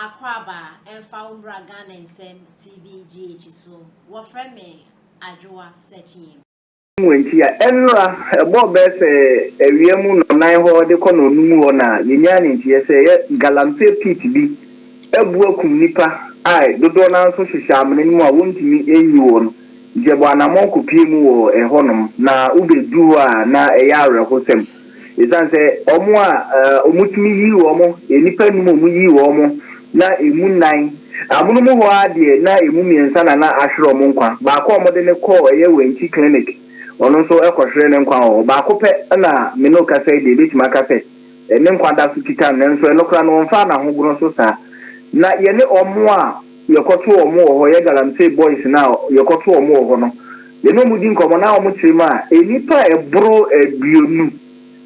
Akwaba and found Ragan and Sem TVGH so what friend me Ajua searching. When she enra Bob Bess a Riamun 9 ho de kono numu na Yinyan say galante PTB a broken nipa I do na so sham and more won't me any one Jabana Monku Pimu a honum na ube dua na a yara hosem. Isan say Omwa Omutmi yi omo a nipa numu yi omo na emu 9 amunumu ho ade na emu miensa na ahwere omo ba ko omode ne call eye wenchi clinic ono so ekohwere ne nkwa ho ba ko pe na meno ka say de bit maka say ne nkwa da su titan ne so enokra no mfa na ho gro so sa na ye ne omo a yekoto omo ho ye galamsey boys na yekoto omo ho no ye no mudi nkomo na omo chirima enipa ebro ebionu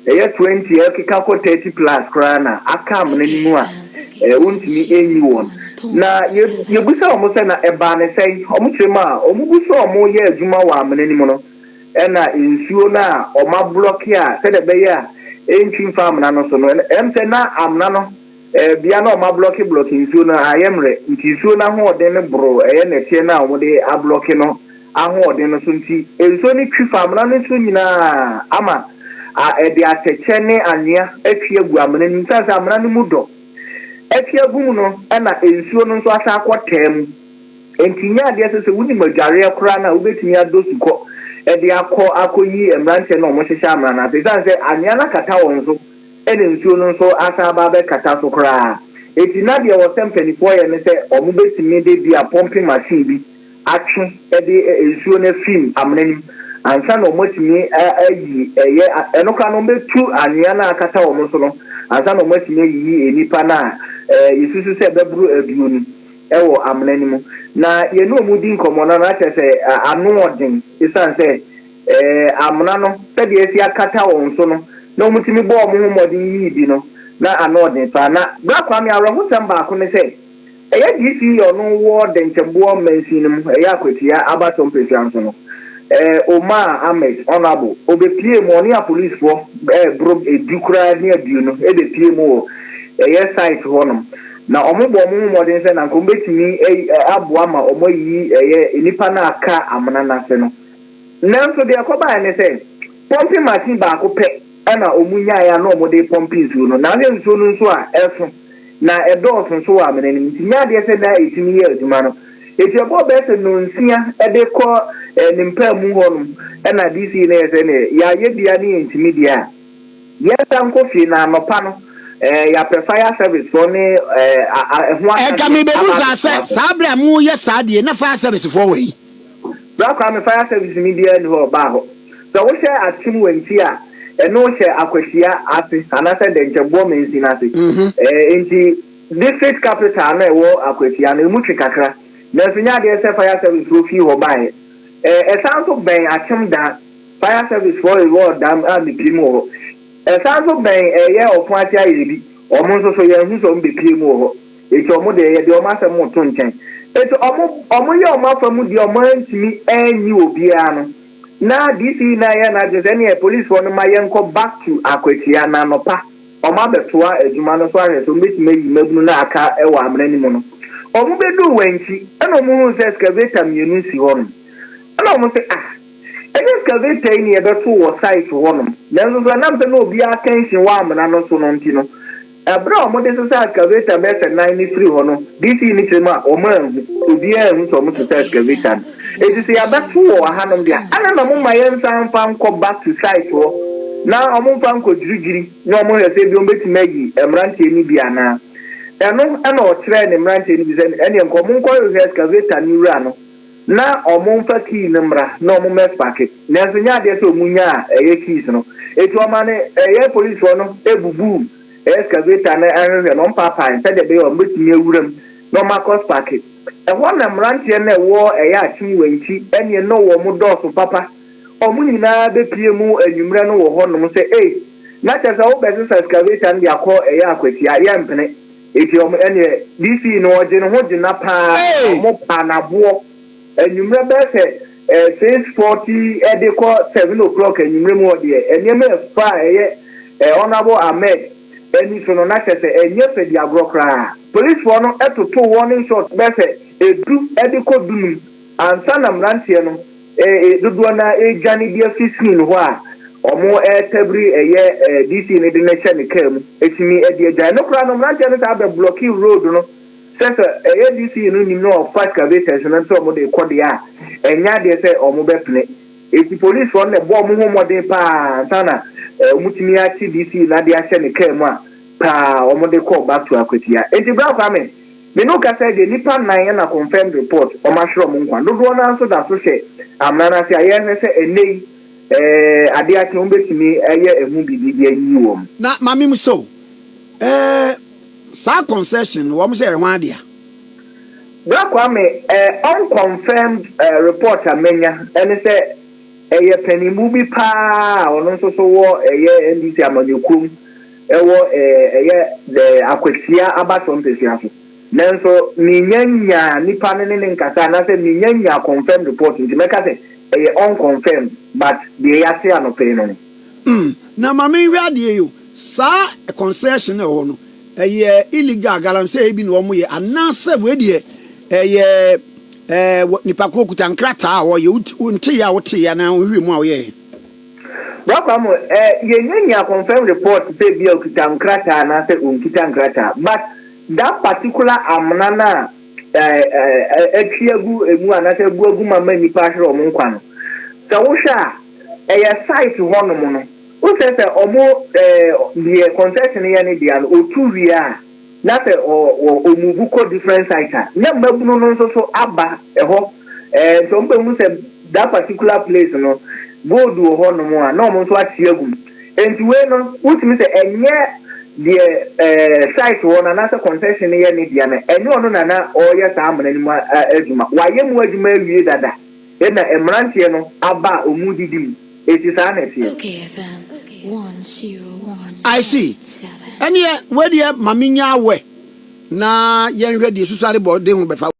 eye 20 ekika ko 30 plus krana akam na nimu a wontimi enyi won na yebusa omo se na eba ne sei omo chirima omo buso omo ye adwuma wa amanimu no ena insuo na oma block ya se de be ya entwin farm na no so no emse na amna no bia na oma block insuo na ayemre insuo na ho ode ne bro na tie na omo de a block no aho ode no so nti ensuo ni twi farm na no so nyina ama de ateche ne anya atwi agu amna ni nsa amna ni mudo atwi agu mu no na ensuo no so asa akotem entinya de se wuni magare akura na ubetimi adosuko edi akoyi emrante no mo hihya amra na te san se anya na kata won so ene nsuo no so asa ba be kata so kra eti na de wo sempanifo ye ne se omo betimi de bia pumping machine bi atwe edi nsuo na film amrani ansa no motimi ayi eye enokra no betu anya na kata wo so no ansa no motimi yi enipa na yesusu se bebru aduonu ewo amrani mu na ye no mudi nkomo na na chese anu odin isan se amna no se de esi akata won so no na mutimi bo mo modin yi bi no na anu odin fa na bra kwa mi aroho samba ko ne se eye DC yo no wo denchembo mansinim eye Akwatia abatom pefian so no Omar Ahmed honorable obepie mo ni a police for bro edukura ni abiu no e de pie mo eye site honom na omugbo omu modern se na nko betimi aboa ma omoyi enipa na aka amana na se no nanso de akoba ne se pumping machine ba ko pe na omunya ya na omode pumping su no na nso no nso a eso na edo so so amana ni tinya de se da etimi ye aduma no eti obo be se no nsia de ko nimpa mu honum na DC na se ne ya ye bia ni entimi dia ye san ko fi na anopa no ya fire service for ne kami bebu sabra mu ye sadie na fire service for we bra kwa fire service media ni ho ba ho so wo share atim wanti a eno share Akwatia ate anase de njebo mensi na ate enti district capital na wo Akwatia na emu twikakra na sunya de fire service ro fi ho ba sound so ben atim da fire service for wo dam a mi pimo ho sanso ben ye Akwatia yebi omo so ye hu so mbepie mu ho eti omo de ye de omo asem to nchen eti omo ye omo afamu de omo antimi anyi obi ano na DC na ye na je ne police won ma ye nko back to Akwatia na nopa omo abetoa adwuma no so ahwe so mbetime yi mabunu na aka e wa amrani mu no omo bedu wanchi na omo hu se excavator mienu si ho no na omo se excavator ni ebeto wo site honum nanzo so na mpe no obi attention wa amna no so no ntino abra omo de so excavator be 93 hono DC ni chema omo obi ehun so mo to excavator it is abeto wo hanum dia ana na mo mayen san fa nko back to site ho na omo fa nko jirigiri na omo he se bi ombetime yi emrante ni bia na eno ana o kire ni emrante ni bi ze ene nko mo nko excavator ni wura no na omonfa key number na omo packet na so nya de so munya keys no eti o ma ne police no ebubu excavator na ahwe no papa nse de be o mbetimi ewuram no ma cost packet ho na mrantie na wo achi wanchi ene no wo mu doso papa omu nyina be pie mu anwumre no wo ho no se na tesa wo be so excavator ndi akọ Akwatia ya mpene eti o ene DC no oje no ho gina pa mo pa na bo enyumre be se 6:40 edeko 7 o'clock enyumre mu ode enyeme fa honorable Ahmed any so no na chese enye fe dia grokra police for no etoto warning shot be se edu ediko dunum ansa na mrantie no dodo na ejani dia fisin ho a omo tabri DC ne de na che ne kam etimi edi ejai no kra no mrantie no ta be blocking road no sese DC no ni no fight cavators no to omo de kode a enya de se omo be pne eti police for ne bo mo ho modern pa sana mutimi achi DC na de ache ne kam a pa omo de call back to Akwatia enti bra kwa me no ka say the nipa 9 na confirmed report o ma hwero mo nkwa dodo na so da so hwe amana na se aye ne se enei ade ake on betimi eye emu bibi ayi wo na mami so sa concession wo mo say ho ade a bra kwa me unconfirmed report amenya ene se eye panimu bi pa ono so wo eye NDC amanyekum ewo the Akwatia abaton pesiafo nanso minyanya nipa ne nkasa na se minyanya confirmed report nti meka se unconfirmed but they are say no pay no na mami wi ade yo sa concession e ho no illegal galamsey bi no mo ye anase we de nipa ko kuta nkrata a wo ye unti ya wote ya na hwi mu a wo ye Wakamo yenya confirmed report say bi okuta nkrata na se unkita nkrata but that particular amnana etwiagu emu anase guagu mama nipa hwere omo nkwa no so wo hwa site ho no mo no wo se omo the concession ye ne dia no otuwi a na se omubu ko different site na mabu no so aba ho so mbe mu se that particular place no board wo ho no mo a na omo so atiagu enti we no wutimi se enye the site one another concession here ni dia na enyo ono na oya sa amana ni mu adwuma waye mu adwuma awie dada na emrantie no aba omudidim eti sa na tie Okay FM 101 I see ene we de maminya we na yenhwe de susare bo de hu befa